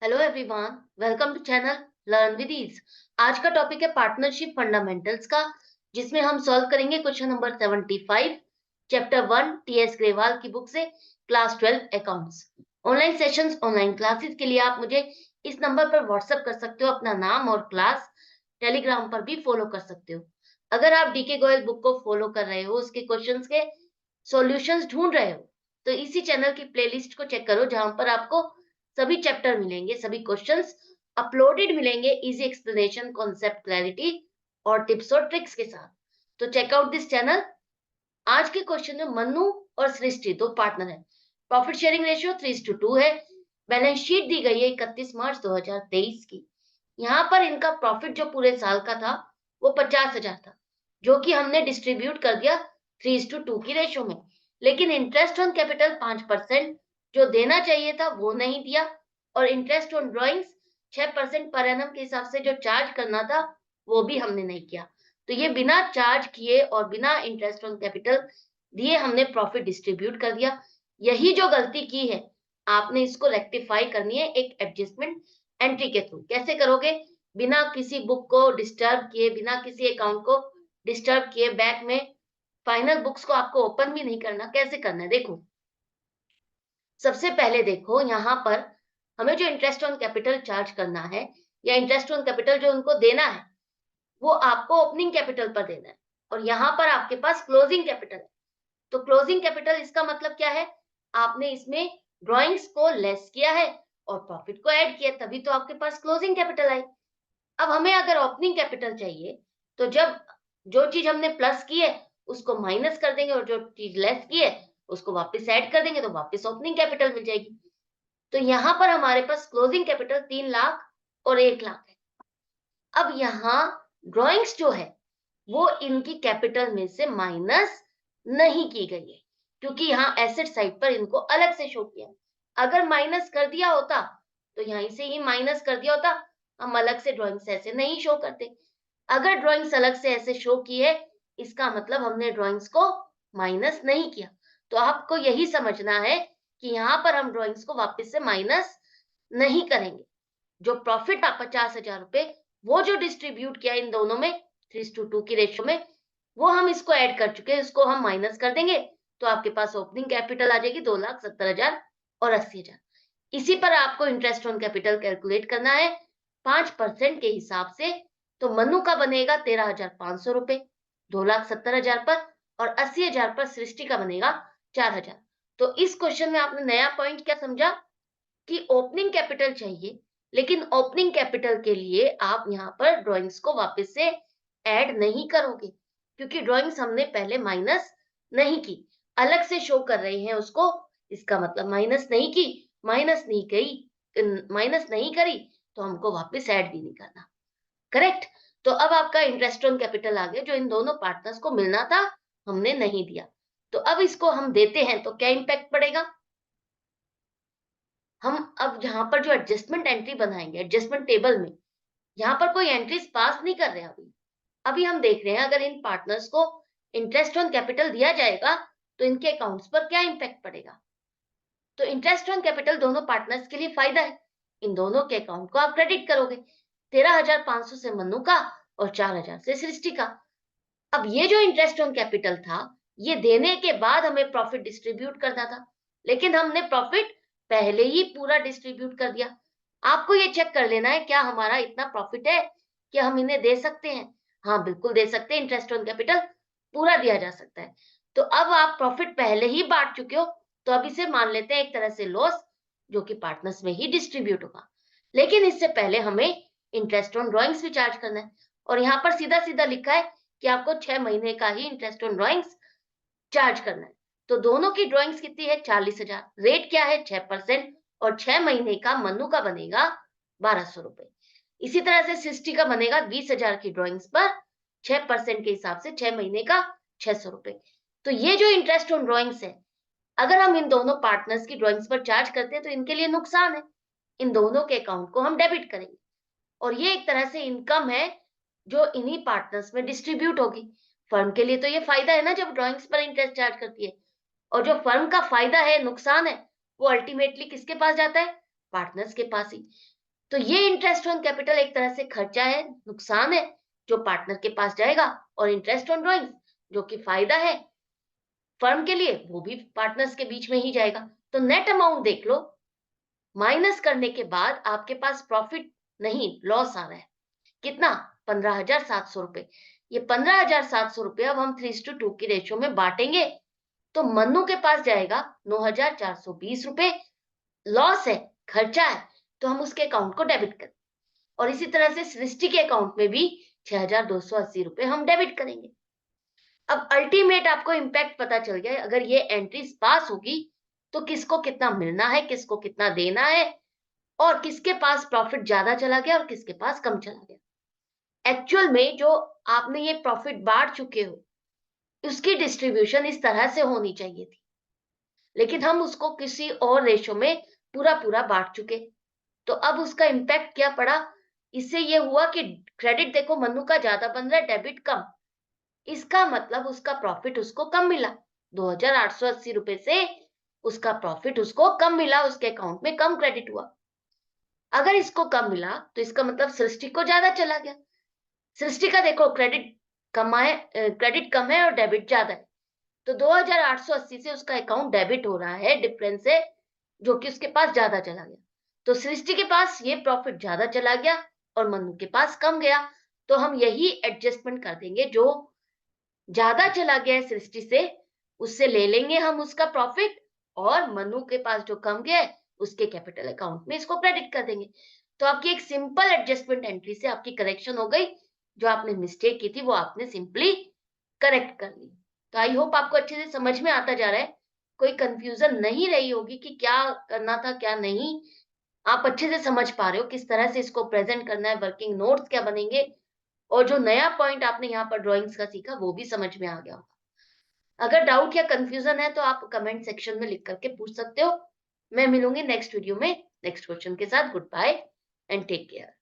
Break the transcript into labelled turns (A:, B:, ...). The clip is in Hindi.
A: Hello everyone, welcome to channel learn with ease. आज का टॉपिक है पार्टनरशिप फंडामेंटल्स का, जिसमें हम सॉल्व करेंगे question number 75, chapter 1 TS Grewal की बुक से, class 12 accounts. Online sessions, online classes के लिए आप मुझे इस नंबर पर व्हाट्सएप कर सकते हो, अपना नाम और क्लास। टेलीग्राम पर भी फॉलो कर सकते हो। अगर आप डीके गोयल बुक को फॉलो कर रहे हो, उसके क्वेश्चंस के सॉल्यूशंस ढूंढ रहे हो, तो इसी चैनल की प्लेलिस्ट को चेक करो, जहां पर आपको सभी चैप्टर मिलेंगे, सभी क्वेश्चंस अपलोडेड मिलेंगे, इजी एक्सप्लेनेशन, कॉन्सेप्ट क्लैरिटी और टिप्स और ट्रिक्स के साथ। तो चेक आउट दिस चैनल। आज के क्वेश्चन में मन्नू और सृष्टि दो पार्टनर हैं। प्रॉफिट शेयरिंग रेशियो 3:2 है। बैलेंस शीट दी गई है 31 मार्च 2023 की। यहाँ पर इनका प्रॉफिट जो पूरे साल का था वो 50,000 था, जो कि हमने डिस्ट्रीब्यूट कर दिया 3:2 की रेशो में। लेकिन इंटरेस्ट ऑन कैपिटल 5% जो देना चाहिए था वो नहीं दिया, और interest on drawings 6% per annum के हिसाब से जो चार्ज करना था वो भी हमने नहीं किया। तो ये बिना चार्ज किए और बिना इंटरेस्ट ऑन कैपिटल दिए हमने प्रॉफिट डिस्ट्रीब्यूट कर दिया। यही जो गलती की है, आपने इसको रेक्टिफाई करनी है एक एडजस्टमेंट एंट्री के थ्रू। कैसे करोगे? बिना किसी बुक को डिस्टर्ब किए, बिना किसी अकाउंट को डिस्टर्ब किए, बैक में फाइनल बुक्स को आपको ओपन भी नहीं करना। कैसे करना है देखो। सबसे पहले देखो, यहाँ पर हमें जो इंटरेस्ट ऑन कैपिटल चार्ज करना है, या इंटरेस्ट ऑन कैपिटल जो उनको देना है, वो आपको ओपनिंग कैपिटल पर देना है, और यहाँ पर आपके पास क्लोजिंग कैपिटल है। तो क्लोजिंग कैपिटल इसका मतलब क्या है? आपने इसमें ड्राइंग्स को लेस किया है और प्रॉफिट को ऐड किया, तभी तो आपके पास क्लोजिंग कैपिटल आई। अब हमें अगर ओपनिंग कैपिटल चाहिए, तो जब जो चीज हमने प्लस की है उसको माइनस कर देंगे, और जो चीज लेस की है उसको वापस ऐड कर देंगे, तो वापस ओपनिंग कैपिटल मिल जाएगी। तो यहाँ पर हमारे पास क्लोजिंग कैपिटल 3 लाख और 1 लाख है। अब यहाँ ड्राइंग्स जो है वो इनकी कैपिटल में से माइनस नहीं की गई है, क्योंकि यहाँ एसेट साइड पर इनको अलग से शो किया है। अगर माइनस कर दिया होता तो यहीं से ही माइनस कर दिया होता, हम अलग से ड्राइंग्स ऐसे नहीं शो करते। अगर ड्राइंग्स अलग से ऐसे शो की है, इसका मतलब हमने ड्राइंग्स को माइनस नहीं किया। तो आपको यही समझना है कि यहाँ पर हम ड्राइंग्स को वापस से माइनस नहीं करेंगे। जो प्रॉफिट आप 50,000 रुपए वो जो डिस्ट्रीब्यूट किया इन दोनों में 3:2 की रेशो में, वो हम इसको ऐड कर चुके हैं, इसको हम माइनस कर देंगे, तो आपके पास ओपनिंग कैपिटल आ जाएगी 2,70,000 और 80,000। इसी पर आपको इंटरेस्ट ऑन कैपिटल कैलकुलेट करना है 5% के हिसाब से। तो मनु का बनेगा 13,500 रुपए 2,70,000 पर, और 80,000 पर सृष्टि का बनेगा 4,000। तो इस क्वेश्चन में आपने नया पॉइंट क्या समझा कि ओपनिंग कैपिटल चाहिए, लेकिन ओपनिंग कैपिटल के लिए आप यहाँ पर ड्राइंग्स को वापस से ऐड नहीं करोगे, क्योंकि ड्राइंग्स हमने पहले माइनस नहीं की, अलग से शो कर रहे हैं उसको। इसका मतलब माइनस नहीं करी तो हमको वापस ऐड भी नहीं करना। करेक्ट। तो अब आपका इंटरेस्ट ऑन कैपिटल आ गया, जो इन दोनों पार्टनर्स को मिलना था हमने नहीं दिया। तो अब इसको हम देते हैं तो क्या इम्पैक्ट पड़ेगा? हम अब यहाँ पर जो एडजस्टमेंट एंट्री बनाएंगे एडजस्टमेंट टेबल में, यहाँ पर कोई एंट्रीज पास नहीं कर रहे हैं अभी। अभी हम देख रहे हैं अगर इन पार्टनर्स को इंटरेस्ट ऑन कैपिटल दिया जाएगा तो इनके अकाउंट्स पर क्या इंपैक्ट पड़ेगा। तो इंटरेस्ट ऑन कैपिटल दोनों पार्टनर्स के लिए फायदा है, इन दोनों के अकाउंट को आप क्रेडिट करोगे। 13,500 से मनु का और 4,000 से सृष्टि का। अब ये जो इंटरेस्ट ऑन कैपिटल था, ये देने के बाद हमें प्रॉफिट डिस्ट्रीब्यूट करना था, लेकिन हमने प्रॉफिट पहले ही पूरा डिस्ट्रीब्यूट कर दिया। आपको ये चेक कर लेना है क्या हमारा इतना प्रॉफिट है कि हम इन्हें दे सकते हैं। हाँ, बिल्कुल दे सकते हैं, इंटरेस्ट ऑन कैपिटल पूरा दिया जा सकता है। तो अब आप प्रॉफिट पहले ही बांट चुके हो, तो अब इसे मान लेते हैं एक तरह से लॉस, जो कि पार्टनर्स में ही डिस्ट्रीब्यूट होगा। लेकिन इससे पहले हमें इंटरेस्ट ऑन ड्रॉइंग्स भी चार्ज करना है, और यहाँ पर सीधा सीधा लिखा है कि आपको 6 महीने का ही इंटरेस्ट ऑन ड्रॉइंग्स चार्ज करना है। तो दोनों की ड्रॉइंग्स कितनी है? 40,000। रेट क्या है? 6%, और 6 महीने का मनु का बनेगा 1,200 रुपए। इसी तरह से सृष्टि का बनेगा 20,000 की ड्रॉइंग्स पर 6% के हिसाब से 6 महीने का 600 रुपए। तो ये जो इंटरेस्ट ऑन ड्रॉइंग्स है, अगर हम इन दोनों पार्टनर्स की ड्रॉइंग्स पर चार्ज करते हैं तो इनके लिए नुकसान है। इन दोनों के अकाउंट को हम डेबिट करेंगे, और ये एक तरह से इनकम है जो इन्हीं पार्टनर्स में डिस्ट्रीब्यूट होगी। फर्म के लिए तो ये फायदा है ना जब ड्रॉइंग्स पर इंटरेस्ट चार्ज करती है, और जो फर्म का फायदा है, नुकसान है, वो अल्टीमेटली किसके पास जाता है? पार्टनर्स के पास ही। तो ये इंटरेस्ट ऑन कैपिटल एक तरह से खर्चा है, नुकसान है जो पार्टनर के पास जाएगा, और इंटरेस्ट ऑन ड्राइंग्स जो कि फायदा है फर्म के लिए, वो भी पार्टनर्स के बीच में ही जाएगा। तो नेट अमाउंट देख लो, माइनस करने के बाद आपके पास प्रॉफिट नहीं, लॉस आ रहा है। कितना? 15,700 रुपए। ये 15,700 रुपए अब हम 3:2 की रेशियो में बांटेंगे, तो मन्नू के पास जाएगा 9,420 रुपए। लॉस है, खर्चा है, तो हम उसके अकाउंट को डेबिट करें, और इसी तरह से सृष्टि के अकाउंट में भी 6,280 रुपए हम डेबिट करेंगे। अब अल्टीमेट आपको इम्पैक्ट पता चल गया है, अगर ये एंट्रीज पास होगी तो किसको कितना मिलना है, किसको कितना देना है, और किसके पास प्रॉफिट ज्यादा चला गया और किसके पास कम चला गया। एक्चुअल में जो आपने ये प्रॉफिट बांट चुके हो, उसकी डिस्ट्रीब्यूशन इस तरह से होनी चाहिए थी, लेकिन हम उसको किसी और रेशो में पूरा पूरा बांट चुके। तो अब उसका इम्पैक्ट क्या पड़ा? इससे ये हुआ कि क्रेडिट देखो मन्नू का ज्यादा बन रहा है, डेबिट कम। इसका मतलब उसका प्रॉफिट उसको कम मिला, 2,880 रुपए से उसका प्रॉफिट उसको कम मिला, उसके अकाउंट में कम क्रेडिट हुआ। अगर इसको कम मिला तो इसका मतलब सृष्टि को ज्यादा चला गया। सृष्टि का देखो क्रेडिट कम है और डेबिट ज्यादा है, तो 2,880 से उसका अकाउंट डेबिट हो रहा है, डिफरेंस है, जो कि उसके पास ज्यादा चला गया। तो सृष्टि के पास ये प्रॉफिट ज्यादा चला गया और मन्नू के पास कम गया। तो हम यही एडजस्टमेंट कर देंगे, जो ज्यादा चला गया है सृष्टि से, उससे ले लेंगे हम उसका प्रॉफिट, और मनु के पास जो कम गया है उसके कैपिटल अकाउंट में इसको क्रेडिट कर देंगे। तो आपकी एक सिंपल एडजस्टमेंट एंट्री से आपकी करेक्शन हो गई, जो आपने मिस्टेक की थी वो आपने सिंपली करेक्ट कर ली। तो आई होप आपको अच्छे से समझ में आता जा रहा है, कोई कंफ्यूजन नहीं रही होगी कि क्या करना था क्या नहीं। आप अच्छे से समझ पा रहे हो किस तरह से इसको प्रेजेंट करना है, वर्किंग नोट्स क्या बनेंगे, और जो नया पॉइंट आपने यहाँ पर ड्राइंग्स का सीखा वो भी समझ में आ गया होगा। अगर डाउट या कंफ्यूजन है तो आप कमेंट सेक्शन में लिख करके पूछ सकते हो। मैं मिलूंगी नेक्स्ट वीडियो में नेक्स्ट क्वेश्चन के साथ। Goodbye and take care.